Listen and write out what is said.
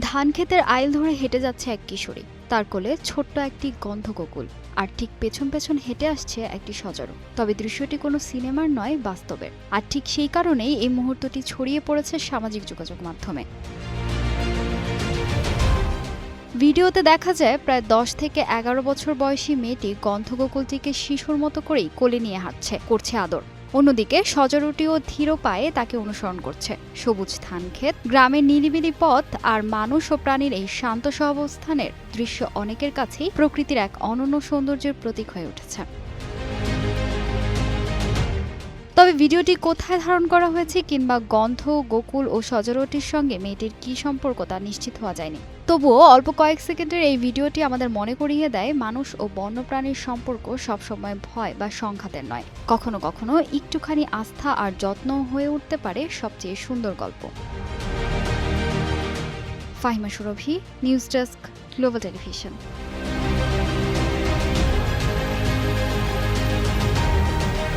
ধান ক্ষেতের আইল ধরে হেঁটে যাচ্ছে এক কিশোরী, তার কোলে ছোট্ট একটি গন্ধককুল, আর ঠিক পেছন পেছন হেঁটে আসছে একটি সজারু। তবে দৃশ্যটি কোনো সিনেমার নয়, বাস্তবের। আর ঠিক সেই কারণেই এই মুহূর্তটি ছড়িয়ে পড়েছে সামাজিক যোগাযোগ মাধ্যমে। ভিডিওতে দেখা যায় প্রায় 10 থেকে 11 বছর বয়সী মেয়েটি গন্ধগোকুলটিকে শিশুর মতো করেই কোলে নিয়ে হাঁটছে, করছে আদর। অন্যদিকে সজারুটিও ধীর পায়ে তাকে অনুসরণ করছে। সবুজ ধানক্ষেত, গ্রামের নিরিবিলি পথ আর মানুষ ও প্রাণীর এই শান্ত সহাবস্থানের দৃশ্য অনেকের কাছেই প্রকৃতির এক অনন্য সৌন্দর্যের প্রতীক হয়ে উঠেছে। তবে ভিডিওটি কোথায় ধারণ করা হয়েছে কিংবা গন্ধ, গোকুল ও সজারুটির সঙ্গে মেয়েটির কী সম্পর্ক তা নিশ্চিত হওয়া যায়নি। তবুও অল্প কয়েক সেকেন্ডের এই ভিডিওটি আমাদের মনে করিয়ে দেয়, মানুষ ও বন্যপ্রাণীর সম্পর্ক সবসময় ভয় বা সংঘাতের নয়, কখনো কখনো একটুখানি আস্থা আর যত্ন হয়ে উঠতে পারে সবচেয়ে সুন্দর গল্প। ফাহিমা সুরভি, নিউজ ডেস্ক, গ্লোবাল টেলিভিশন।